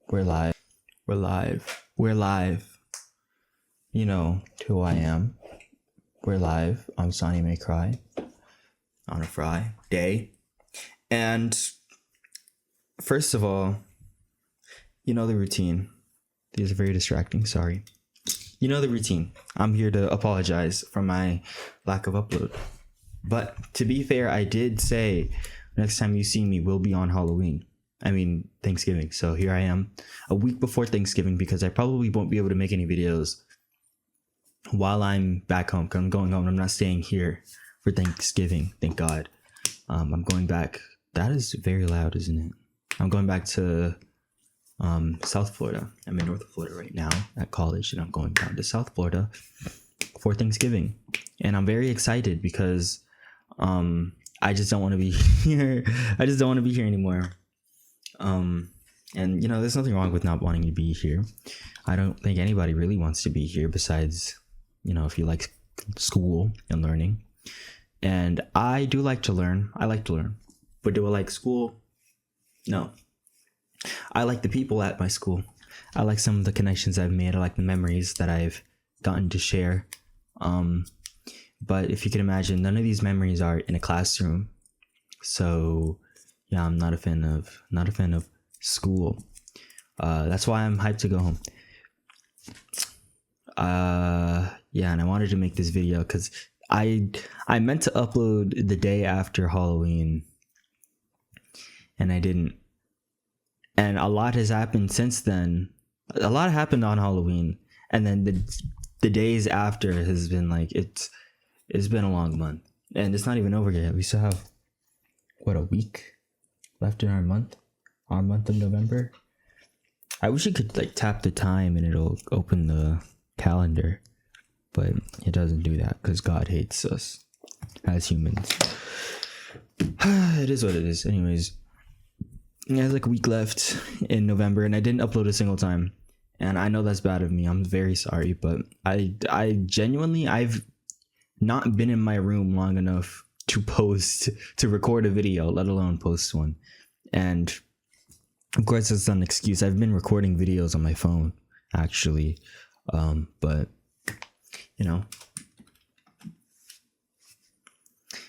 We're live. We're live. We're live. You know who I am. We're live. I'm Sonny May Cry on a Friday. And first of all, you know the routine. These are very distracting. Sorry. You know the routine. I'm here to apologize for my lack of upload. But to be fair, I did say next time you see me will be on Thanksgiving. So here I am a week before Thanksgiving because I probably won't be able to make any videos while I'm back home. Because I'm going home. I'm not staying here for Thanksgiving. Thank God. I'm going back. That is very loud, isn't it? I'm going back to South Florida. I'm in North Florida right now at college, and I'm going down to South Florida for Thanksgiving. And I'm very excited because I just don't want to be here. I just don't want to be here anymore. And you know, there's nothing wrong with not wanting to be here. I don't think anybody really wants to be here besides, you know, if you like school and learning. And I do like to learn. I like to learn. But do I like school? No. I like the people at my school. I like some of the connections I've made. I like the memories that I've gotten to share. But if you can imagine, none of these memories are in a classroom. So yeah, I'm not a fan of school. That's why I'm hyped to go home. Yeah, and I wanted to make this video because I meant to upload the day after Halloween, and I didn't. And a lot has happened since then. A lot happened on Halloween, and then the days after has been like it's been a long month, and it's not even over yet. We still have a week left in our month of November. I wish you could like tap the time and it'll open the calendar, but it doesn't do that because God hates us as humans. It is what it is. Anyways, there's like a week left in November, and I didn't upload a single time, and I know that's bad of me. I'm very sorry, but I genuinely, I've not been in my room long enough to record a video, let alone post one. And of course that's not an excuse. I've been recording videos on my phone actually, but you know,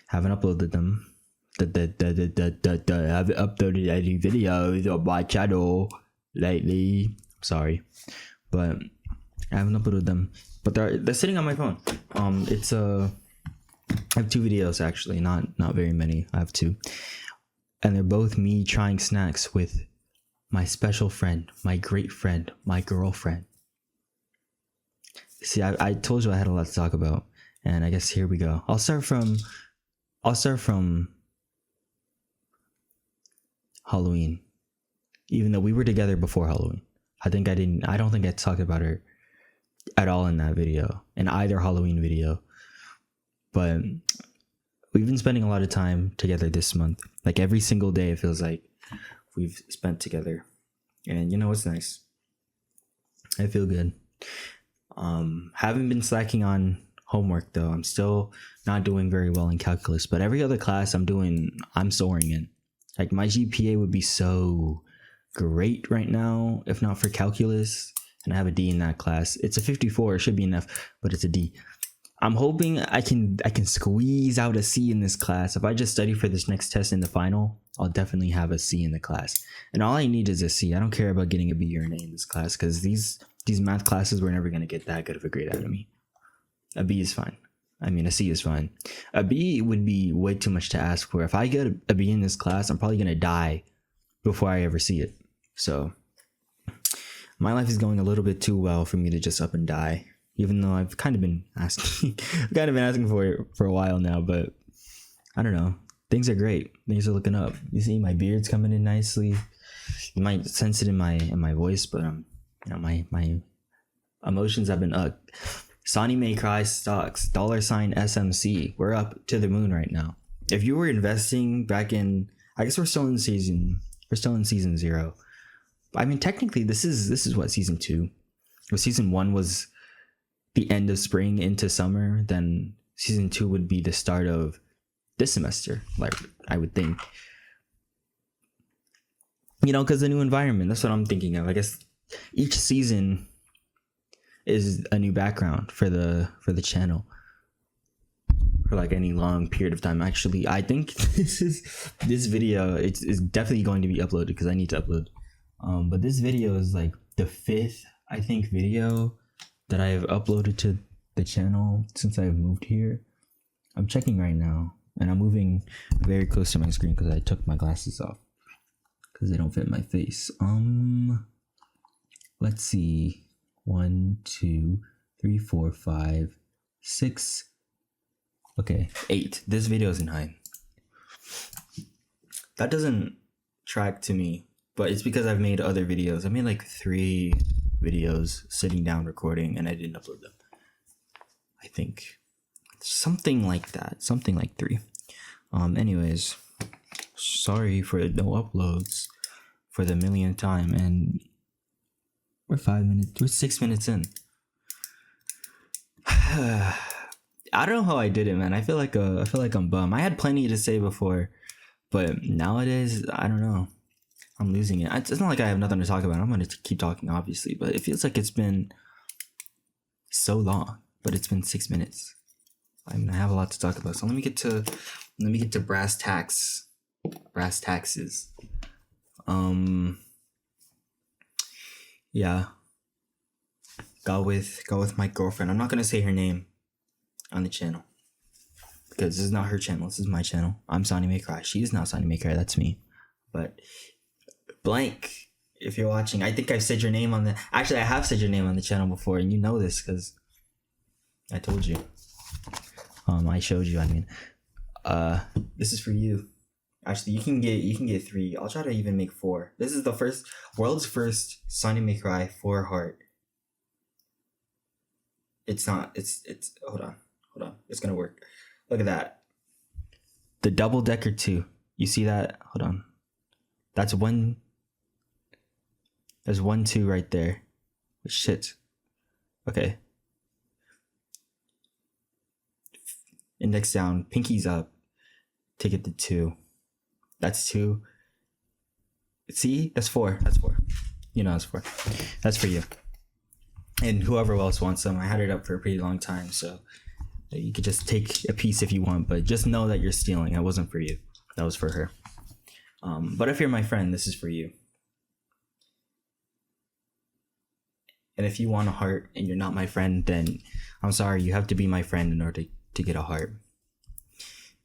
haven't uploaded them. I haven't uploaded any videos on my channel lately. Sorry, but I haven't uploaded them. But they're sitting on my phone. I have two videos actually, not very many. I have two, and they're both me trying snacks with my special friend, my great friend, my girlfriend. See, I told you I had a lot to talk about, and I guess here we go. I'll start from Halloween, even though we were together before Halloween. I don't think I talked about her at all in that video, in either Halloween video. But we've been spending a lot of time together this month. Like every single day, it feels like we've spent together. And you know what's nice? I feel good. Haven't been slacking on homework though. I'm still not doing very well in calculus. But every other class I'm soaring in. Like my GPA would be so great right now, if not for calculus. And I have a D in that class. It's a 54. It should be enough, but it's a D. I'm hoping I can squeeze out a C in this class. If I just study for this next test in the final, I'll definitely have a C in the class. And all I need is a C. I don't care about getting a B or an A in this class because these math classes were never going to get that good of a grade out of me. A B is fine. A C is fine. A B would be way too much to ask for. If I get a B in this class, I'm probably going to die before I ever see it. So my life is going a little bit too well for me to just up and die. Even though I've kind of been asking for it for a while now, but I don't know. Things are great. Things are looking up. You see, my beard's coming in nicely. You might sense it in my voice, but you know, my emotions have been up. Sonny May Cry stocks, $SMC. We're up to the moon right now. If you were investing back in, I guess we're still in season 0. Technically, this is what season 2. Well, season 1 was the end of spring into summer, then season 2 would be the start of this semester, like I would think. You know, because the new environment. That's what I'm thinking of. I guess each season is a new background for the channel for like any long period of time. Actually, I think this video it's definitely going to be uploaded because I need to upload. But this video is like the 5th, I think, video that I have uploaded to the channel since I've moved here. I'm checking right now, and I'm moving very close to my screen because I took my glasses off because they don't fit my face. Let's see. 1, 2, 3, 4, 5, 6. Okay, 8. This video is 9. That doesn't track to me, but it's because I've made other videos. I made like 3 videos sitting down recording, and I didn't upload them. I think something like that, something like 3. Anyways, sorry for no uploads for the millionth time, and we're 6 minutes in. I don't know how I did it, man. I feel like I'm bummed. I had plenty to say before, but nowadays I don't know. I'm losing it. It's not like I have nothing to talk about. I'm gonna keep talking, obviously, but it feels like it's been so long. But it's been 6 minutes. I mean, I have a lot to talk about. So let me get to brass tacks. Brass taxes. Yeah. Got with my girlfriend. I'm not gonna say her name on the channel because this is not her channel. This is my channel. I'm Sonny May Cry. She is not Sonny May Cry. That's me. But blank, if you're watching, I think I've said your name on the. Actually, I have said your name on the channel before, and you know this because I told you. I showed you. I mean, this is for you. Actually, you can get 3. I'll try to even make 4. This is the world's first Sonny May Cry 4 heart. It's not. It's. Hold on. It's gonna work. Look at that. The double decker 2. You see that? Hold on. That's 1. There's 1, 2 right there. Shit. Okay. Index down, pinkies up. Take it to 2. That's 2. See? That's 4. That's 4. You know, that's 4. That's for you. And whoever else wants them. I had it up for a pretty long time, so you could just take a piece if you want, but just know that you're stealing. That wasn't for you. That was for her. But if you're my friend, this is for you. And if you want a heart and you're not my friend, then I'm sorry. You have to be my friend in order to get a heart.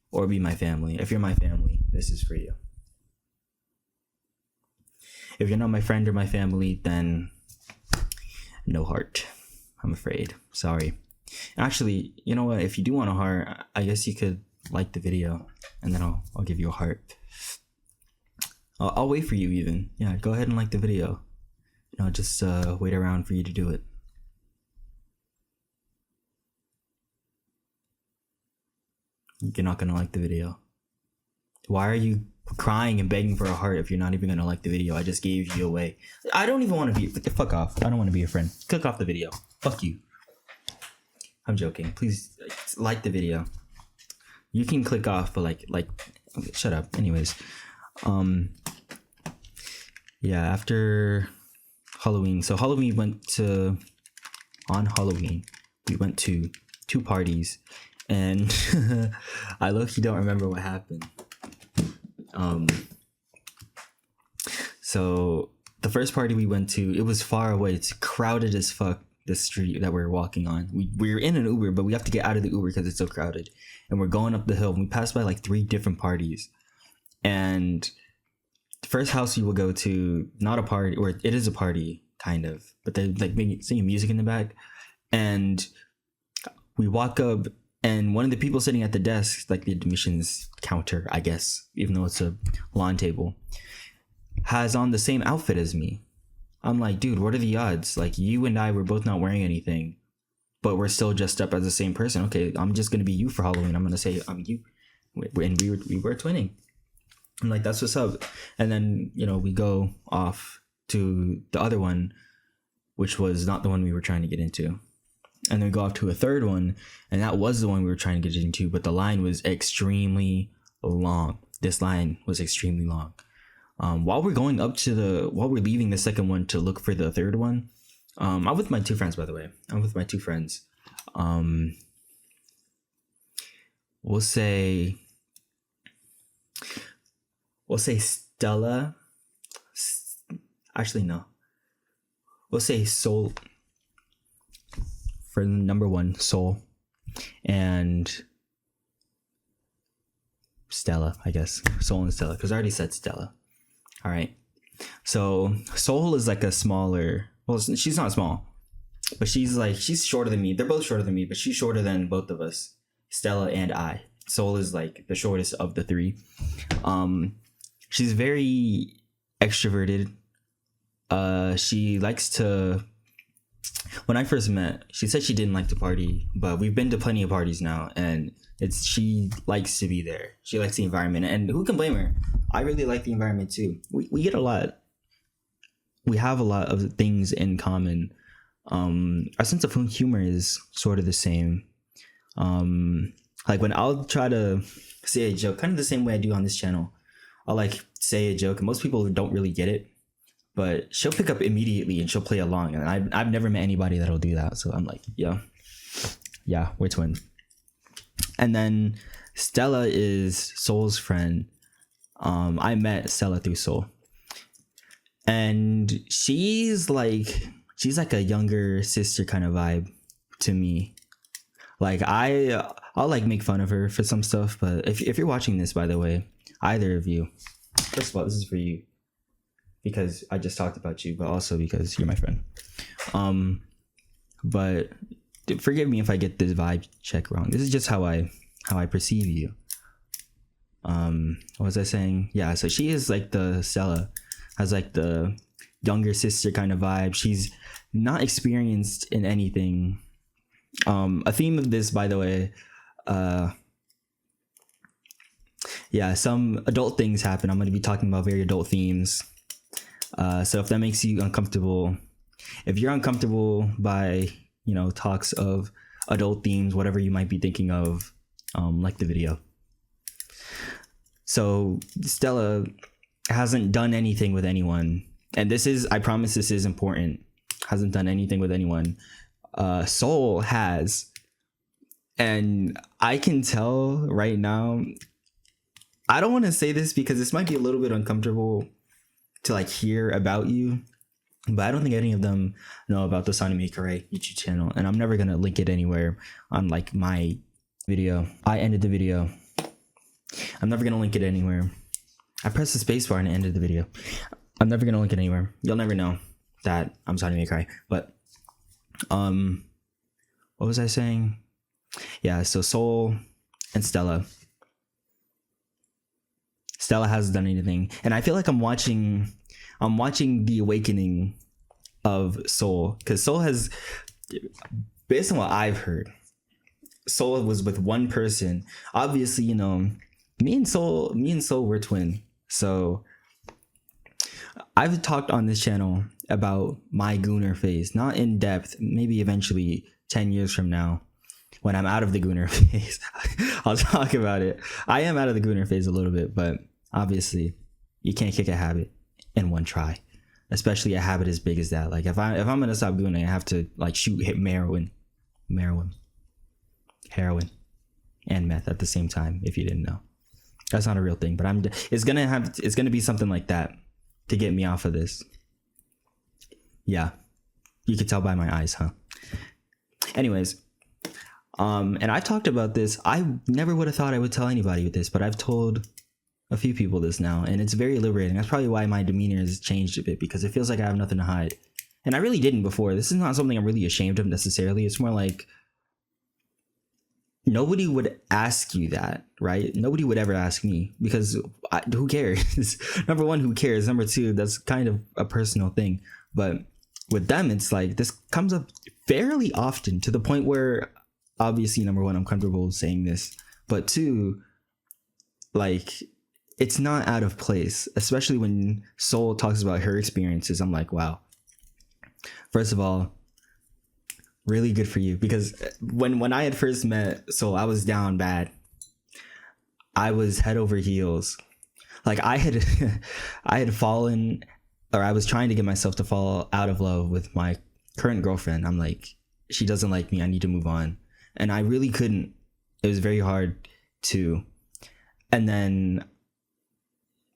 Or be my family. If you're my family, this is for you. If you're not my friend or my family, then no heart. I'm afraid. Sorry. Actually, you know what? If you do want a heart, I guess you could like the video, and then I'll give you a heart. I'll wait for you even. Yeah, go ahead and like the video. You know, just wait around for you to do it. You're not gonna like the video. Why are you crying and begging for a heart if you're not even gonna like the video? I just gave you away. I don't even want to be. Fuck off. I don't want to be your friend. Click off the video. Fuck you. I'm joking. Please like the video. You can click off, but like, okay, shut up. Anyways, yeah. After Halloween, so on Halloween, we went to 2 parties, and I low-key don't remember what happened. So the first party we went to, it was far away. It's crowded as fuck. The street that we're walking on. We're in an Uber, but we have to get out of the Uber because it's so crowded. And we're going up the hill. And we passed by like 3 different parties. And the first house you will go to, not a party, or it is a party, kind of. But they're like singing music in the back. And we walk up, and one of the people sitting at the desk, like the admissions counter, I guess, even though it's a lawn table, has on the same outfit as me. I'm like, dude, what are the odds? Like, you and I were both not wearing anything, but we're still dressed up as the same person. Okay, I'm just gonna be you for Halloween. I'm gonna say I'm you, and we were twinning. I'm like, that's what's up. And then, you know, we go off to the other one, which was not the one we were trying to get into. And then we go off to a third one, and that was the one we were trying to get into, but the line was extremely long. This line was extremely long. While we're leaving the second one to look for the third one, I'm with my two friends, by the way. I'm with my two friends. We'll say Stella. Actually, no. We'll say Soul for number one, Soul, and Stella, I guess. Soul and Stella, because I already said Stella. All right. So Soul is like a smaller. Well, she's not small, but she's shorter than me. They're both shorter than me, but she's shorter than both of us, Stella and I. Soul is like the shortest of the three. She's very extroverted. She likes to. When I first met, she said she didn't like to party, but we've been to plenty of parties now, and she likes to be there. She likes the environment, and who can blame her? I really like the environment too. We get a lot. We have a lot of things in common. Our sense of humor is sort of the same. Like when I'll try to say a joke, kind of the same way I do on this channel. I'll like say a joke, and most people don't really get it, but she'll pick up immediately and she'll play along. And I've never met anybody that'll do that. So I'm like, yeah, we're twins. And then Stella is Soul's friend. I met Stella through Soul, and she's like a younger sister kind of vibe to me. Like I'll like make fun of her for some stuff, but if you're watching this, by the way, either of you, first of all, this is for you because I just talked about you, but also because you're my friend. But forgive me if I get this vibe check wrong. This is just how I perceive you. What was I saying? Yeah, so she is like Stella has like the younger sister kind of vibe. She's not experienced in anything. A theme of this, by the way, some adult things happen. I'm going to be talking about very adult themes. So if that makes you uncomfortable, if you're uncomfortable by, talks of adult themes, whatever you might be thinking of, like the video. So Stella hasn't done anything with anyone. And I promise this is important. Hasn't done anything with anyone. Soul has. And I can tell right now, I don't want to say this because this might be a little bit uncomfortable to like hear about you, but I don't think any of them know about the Sanemi Kare YouTube channel, and I'm never gonna link it anywhere on like my video. I ended the video. I'm never gonna link it anywhere. I pressed the spacebar and it ended the video. I'm never gonna link it anywhere. You'll never know that I'm Sanemi Kare. But what was I saying? Yeah, so Soul and Stella. Stella hasn't done anything, and I feel like I'm watching the awakening of Soul, because Soul has, based on what I've heard, Soul was with one person. Obviously, me and Soul were twin. So I've talked on this channel about my Gooner phase, not in depth. Maybe eventually 10 years from now, when I'm out of the Gooner phase, I'll talk about it. I am out of the Gooner phase a little bit, but obviously you can't kick a habit in one try, especially a habit as big as that. Like if I'm gonna stop gooning, I have to like hit heroin, and meth at the same time. If you didn't know, that's not a real thing, but it's gonna be something like that to get me off of this. Yeah, you could tell by my eyes, huh? Anyways, and I talked about this. I never would have thought I would tell anybody with this, but I've told a few people this now, and it's very liberating. That's probably why my demeanor has changed a bit, because it feels like I have nothing to hide, and I really didn't before. This is not something I'm really ashamed of necessarily. It's more like nobody would ask you that, right? Nobody would ever ask me, because who cares? Number one, who cares? Number two, that's kind of a personal thing. But with them, it's like this comes up fairly often, to the point where obviously, number one, I'm comfortable saying this, but two, like, it's not out of place, especially when Soul talks about her experiences. I'm like, wow. First of all, really good for you, because when I had first met Soul, I was down bad. I was head over heels. Like I had I had fallen, or I was trying to get myself to fall out of love with my current girlfriend. I'm like, she doesn't like me, I need to move on. And I really couldn't. It was very hard to. And then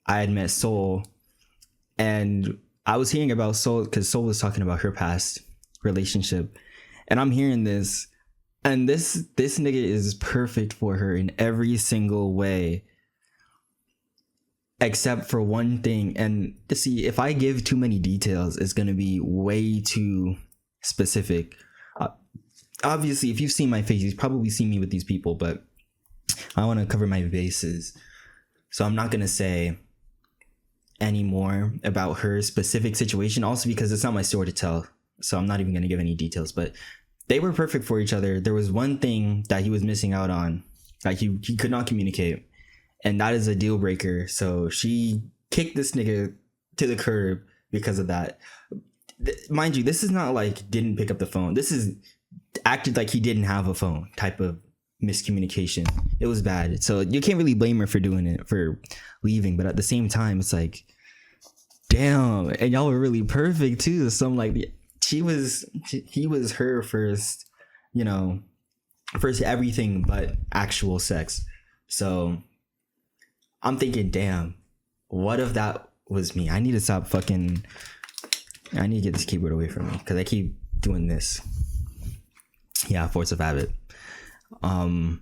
I had met Soul, and I was hearing about Soul because Soul was talking about her past relationship, and I'm hearing this, and this nigga is perfect for her in every single way except for one thing. And to see, if I give too many details, it's going to be way too specific. Obviously, if you've seen my face, you've probably seen me with these people, but I want to cover my bases, so I'm not going to say any more about her specific situation, also because it's not my story to tell, so I'm not even going to give any details. But they were perfect for each other. There was one thing that he was missing out on, like he could not communicate, and that is a deal breaker. So she kicked this nigga to the curb because of that. Mind you, this is not like didn't pick up the phone. This is acted like he didn't have a phone type of miscommunication. It was bad. So you can't really blame her for doing it, for leaving. But at the same time, it's like, damn, and y'all were really perfect too. So I'm like, he was her first, first everything but actual sex. So I'm thinking, damn, what if that was me? I need to stop fucking. I need to get this keyboard away from me because I keep doing this. Yeah, force of habit. I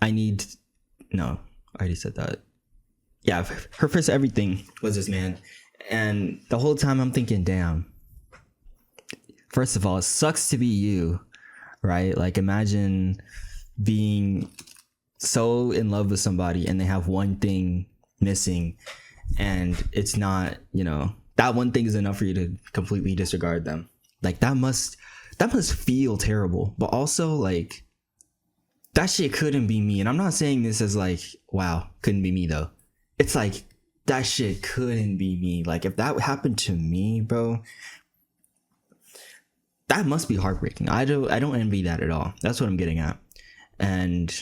already said that. Yeah, her first everything was this man. And the whole time I'm thinking, damn, first of all, it sucks to be you, right? Like, imagine being so in love with somebody and they have one thing missing, and it's not, that one thing is enough for you to completely disregard them. Like, that must feel terrible. But also, like, that shit couldn't be me. And I'm not saying this as like, wow, couldn't be me though. It's like, that shit couldn't be me. Like, if that happened to me, bro, that must be heartbreaking. I don't envy that at all. That's what I'm getting at. And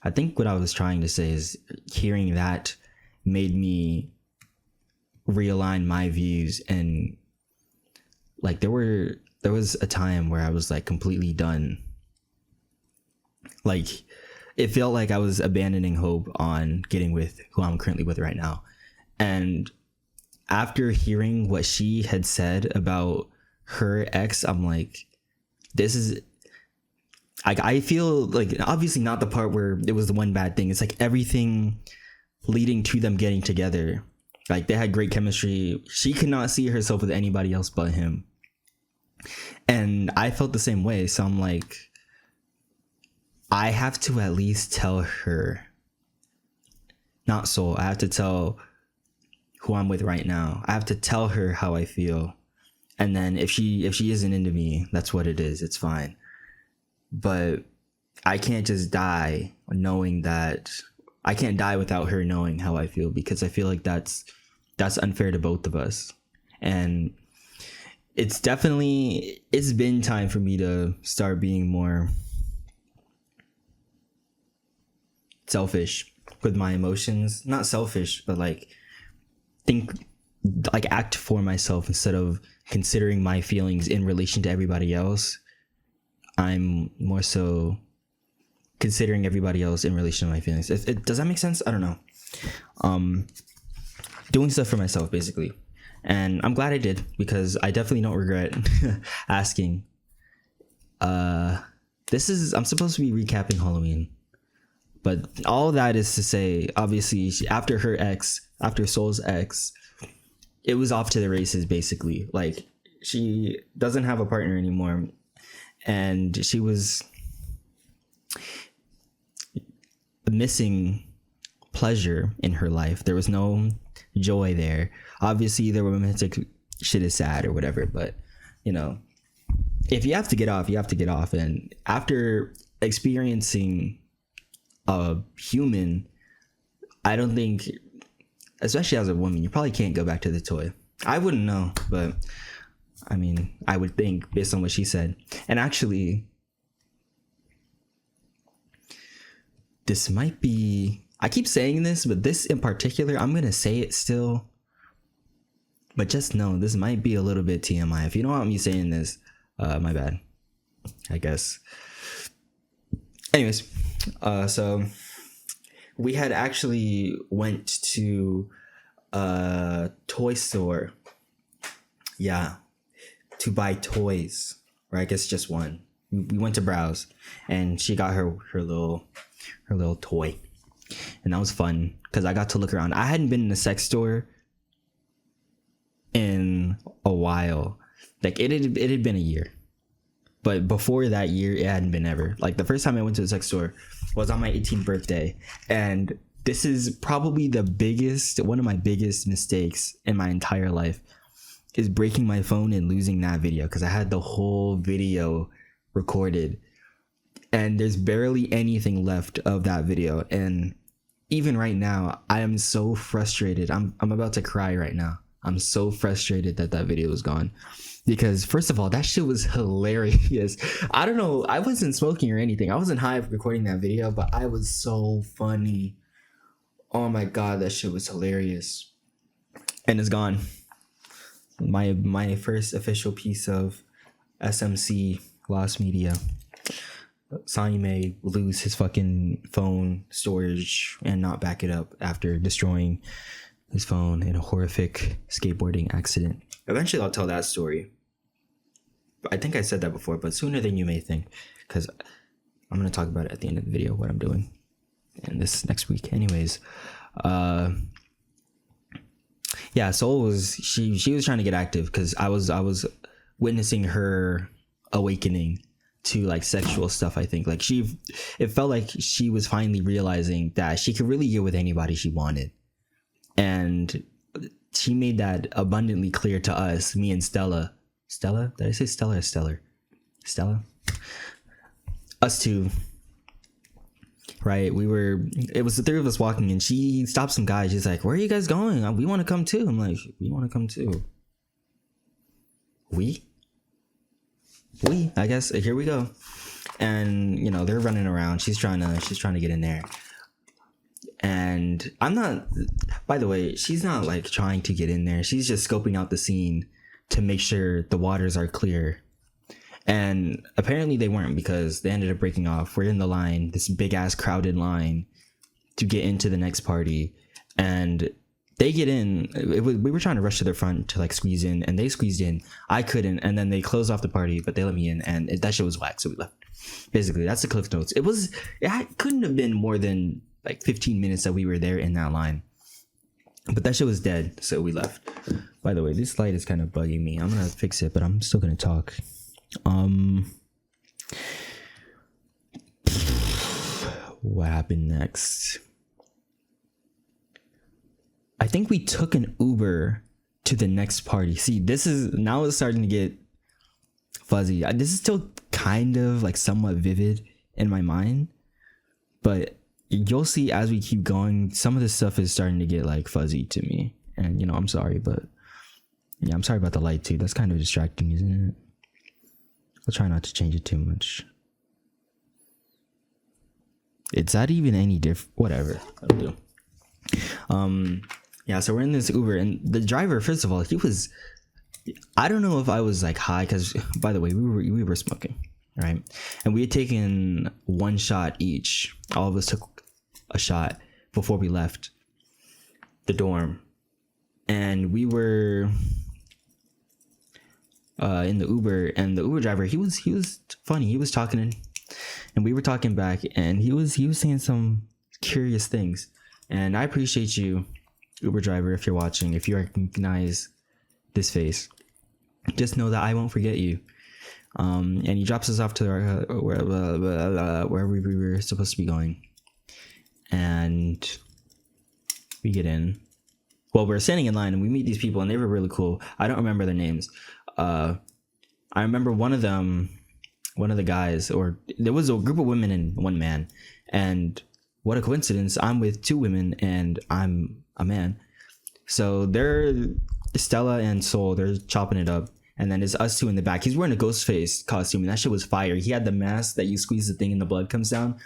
I think what I was trying to say is, hearing that made me realign my views. And like, there was a time where I was like completely done. Like, it felt like I was abandoning hope on getting with who I'm currently with right now. And after hearing what she had said about her ex, I'm like, this is like, I feel like, obviously not the part where it was the one bad thing. It's like everything leading to them getting together. Like, they had great chemistry. She could not see herself with anybody else but him. And I felt the same way. So I'm like, I have to at least tell her, not Soul, I have to tell who I'm with right now. I have to tell her how I feel. And then if she isn't into me, that's what it is. It's fine. But I can't just die knowing that. I can't die without her knowing how I feel, because I feel like that's unfair to both of us. And it's been time for me to start being more selfish with my emotions. Not selfish, but like act for myself instead of considering my feelings in relation to everybody else. I'm more so considering everybody else in relation to my feelings. Does that make sense? I don't know. Doing stuff for myself, basically. And I'm glad I did, because I definitely don't regret asking. I'm supposed to be recapping Halloween. But all that is to say, obviously, after Soul's ex, it was off to the races, basically. Like, she doesn't have a partner anymore. And she was missing pleasure in her life. There was no joy there. Obviously, the romantic shit is sad or whatever. But, if you have to get off, you have to get off. And after experiencing a human, I don't think, especially as a woman, you probably can't go back to the toy. I wouldn't know, but I mean, I would think based on what she said. And actually, this might be, I keep saying this, but this in particular, I'm gonna say it still, but just know this might be a little bit TMI. If you don't want me saying this, my bad, I guess. Anyways, so we had actually went to a toy store, yeah, to buy toys, or I guess just one. We went to browse, and she got her little toy, and that was fun because I got to look around. I hadn't been in a sex store in a while. Like it had been a year, but before that year, it hadn't been ever. Like the first time I went to a sex store was on my 18th birthday, and this is probably one of my biggest mistakes in my entire life, is breaking my phone and losing that video, because I had the whole video recorded and there's barely anything left of that video. And even right now, I am so frustrated. I'm about to cry right now. I'm so frustrated that video is gone, because first of all, that shit was hilarious. I don't know, I wasn't smoking or anything, I wasn't high recording that video, but I was so funny. Oh my god, that shit was hilarious. And it's gone. My first official piece of SMC lost media. Sonny may lose his fucking phone storage and not back it up after destroying his phone in a horrific skateboarding accident. Eventually I'll tell that story. I think I said that before, but sooner than you may think, because I'm going to talk about it at the end of the video, what I'm doing in this next week. Anyways, yeah, Soul was, she was trying to get active, because I was witnessing her awakening to like sexual stuff. I think like it felt like she was finally realizing that she could really get with anybody she wanted, and she made that abundantly clear to us, me and Stella. Did I say Stella or Stellar? Stella? Us two, right? It was the three of us walking, and she stopped some guys. She's like, where are you guys going? We want to come too. I'm like, we want to come too. I guess here we go. And you know, they're running around. She's trying to get in there. And I'm not, by the way, she's not like trying to get in there. She's just scoping out the scene to make sure the waters are clear. And apparently they weren't, because they ended up breaking off. We're in the line, this big ass crowded line to get into the next party. And they get in. We were trying to rush to the front to like squeeze in, and they squeezed in. I couldn't. And then they closed off the party, but they let me in, and that shit was whack. So we left. Basically, that's the Cliff Notes. It couldn't have been more than like 15 minutes that we were there in that line. But that shit was dead, so we left. By the way, this light is kind of bugging me. I'm gonna fix it, but I'm still gonna talk. What happened next? I think we took an Uber to the next party. See, now it's starting to get fuzzy. This is still kind of like somewhat vivid in my mind, but you'll see as we keep going, some of this stuff is starting to get like fuzzy to me. And you know, I'm sorry, but yeah, I'm sorry about the light too. That's kind of distracting, isn't it? I'll try not to change it too much. Is that even any different? Whatever, that'll do. Yeah, so we're in this Uber, and the driver, first of all, I don't know if I was like high, because by the way, we were smoking, right? And we had taken one shot each. All of us took a shot before we left the dorm, and we were in the Uber, and the Uber driver, he was funny. He was talking, and we were talking back, and he was saying some curious things. And I appreciate you, Uber driver, if you're watching, if you recognize this face, just know that I won't forget you. And he drops us off to wherever we were supposed to be going, and we get in. Well, we're standing in line, and we meet these people, and they were really cool. I don't remember their names. I remember one of the guys, or there was a group of women and one man, and what a coincidence, I'm with two women and I'm a man. So they're Stella and Soul, they're chopping it up, and then it's us two in the back. He's wearing a ghost face costume, and that shit was fire. He had the mask that you squeeze the thing and the blood comes down.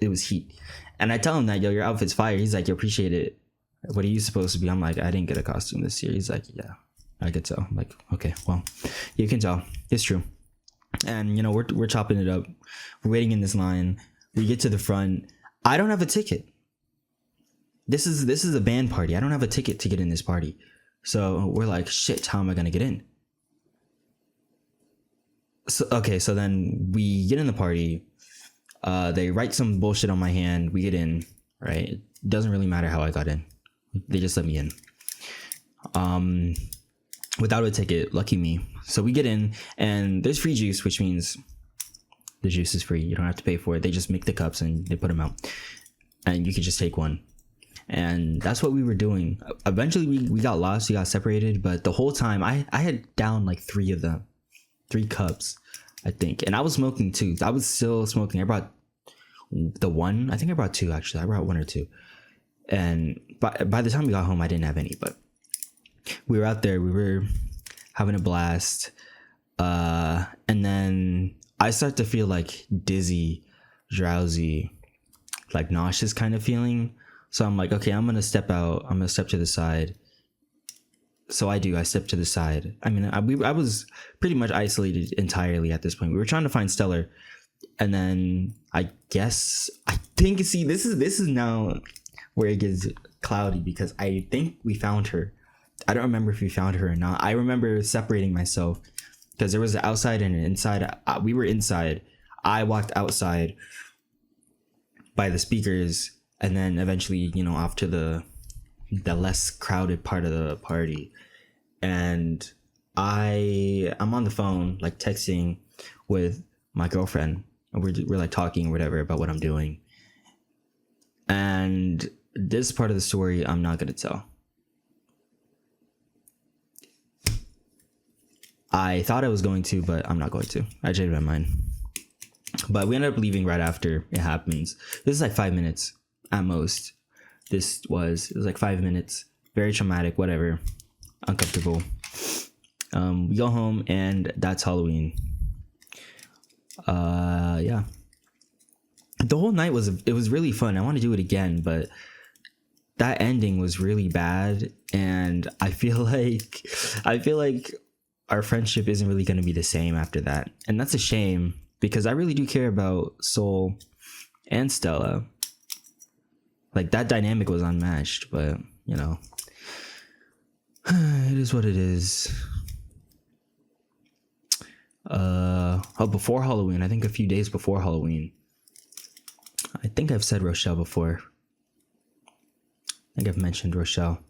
It was heat. And I tell him that, yo, your outfit's fire. He's like, you appreciate it. What are you supposed to be? I'm like, I didn't get a costume this year. He's like, yeah, I could tell. I'm like, okay, well, you can tell. It's true. And you know, we're chopping it up. We're waiting in this line. We get to the front. I don't have a ticket. This is a band party. I don't have a ticket to get in this party. So we're like, shit, how am I gonna get in? So then we get in the party. They write some bullshit on my hand. We get in, right? It doesn't really matter how I got in. They just let me in. Without a ticket, lucky me. So we get in, and there's free juice, which means the juice is free. You don't have to pay for it. They just make the cups and they put them out, and you can just take one. And that's what we were doing. Eventually, we got lost. We got separated, but the whole time I had down like 3 of them, 3 cups, I think. And I was smoking too. I was still smoking. I brought the one. I think I brought 2 actually. I brought 1 or 2. And by the time we got home, I didn't have any. But we were out there. We were having a blast. And then I start to feel like dizzy, drowsy, like nauseous kind of feeling. So I'm like, okay, I'm gonna step out. I'm gonna step to the side. So I do. I step to the side. I mean, I was pretty much isolated entirely at this point. We were trying to find Stellar, and then I think. See, this is now where it gets cloudy because I think we found her. I don't remember if we found her or not. I remember separating myself because there was an outside and an inside. We were inside. I walked outside by the speakers, and then eventually, you know, off to the less crowded part of the party. And I'm on the phone, like texting with my girlfriend, and we're like talking or whatever about what I'm doing. And this part of the story I'm not gonna tell. I thought I was going to, but I'm not going to. I changed my mind. But we ended up leaving right after it happens. This is like 5 minutes at most. It was like 5 minutes. Very traumatic, whatever. Uncomfortable. We go home and that's Halloween. Yeah. The whole night was really fun. I want to do it again, but that ending was really bad, and I feel like our friendship isn't really going to be the same after that. And that's a shame because I really do care about Soul and Stella. Like, that dynamic was unmatched, but you know, it is what it is. Before Halloween, I think a few days before Halloween, I think I've said Rochelle before. I think I've mentioned Rochelle.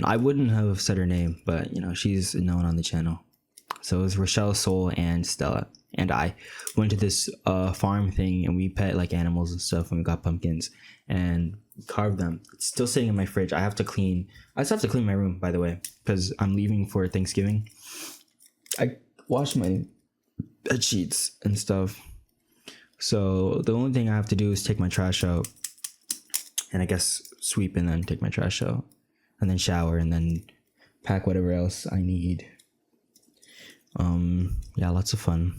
I wouldn't have said her name, but you know, she's known on the channel. So it was Rochelle, Soul, and Stella. And I went to this farm thing, and we pet like animals and stuff, and we got pumpkins and carved them. It's still sitting in my fridge. I still have to clean my room, by the way, because I'm leaving for Thanksgiving. I washed my bed sheets and stuff. So the only thing I have to do is take my trash out, and I guess sweep and then take my trash out, and then shower, and then pack whatever else I need. Yeah, lots of fun.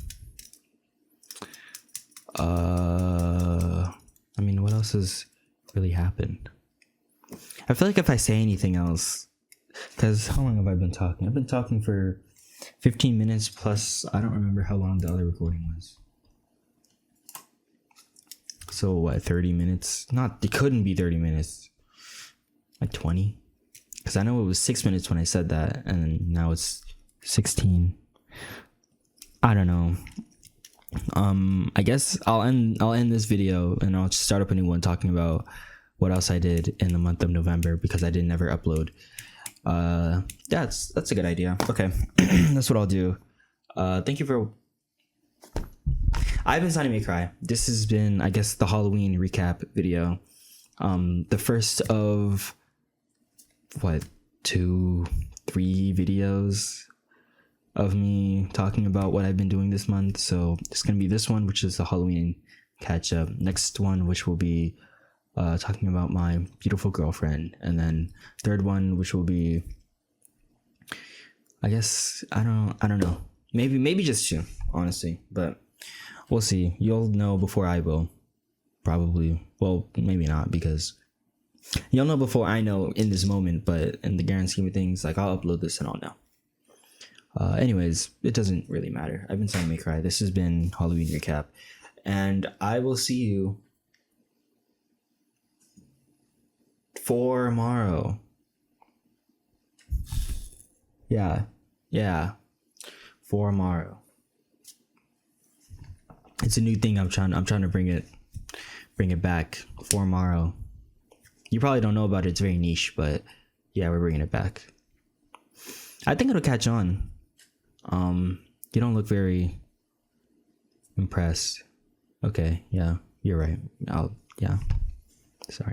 I mean, what else has really happened? I feel like if I say anything else, because how long have I been talking? I've been talking for 15 minutes plus. I don't remember how long the other recording was. So what, 30 minutes? It couldn't be 30 minutes. Like 20? Because I know it was 6 minutes when I said that, and now it's 16. I don't know. I guess I'll end this video, and I'll just start up a new one talking about what else I did in the month of November, because I didn't ever upload. That's a good idea. Okay. That's what I'll do. Thank you for... I've been Sonny May Cry. This has been, I guess, the Halloween recap video. The first of 2-3 videos of me talking about what I've been doing this month. So it's gonna be this one, which is the Halloween catch up. Next one, which will be talking about my beautiful girlfriend, and then third one, which will be, I guess, I don't know, maybe just 2, honestly, but we'll see. You'll know before I will. Probably. Well, maybe not, because you'll know before I know in this moment, but in the grand scheme of things, like, I'll upload this and I'll know. Anyways, it doesn't really matter. I've been saying me cry. This has been Halloween Recap, and I will see you for tomorrow. Yeah, for tomorrow. It's a new thing. I'm trying to bring it back for tomorrow. You probably don't know about it. It's very niche, but yeah, we're bringing it back. I think it'll catch on. You don't look very impressed. Okay, yeah, you're right. Yeah, sorry.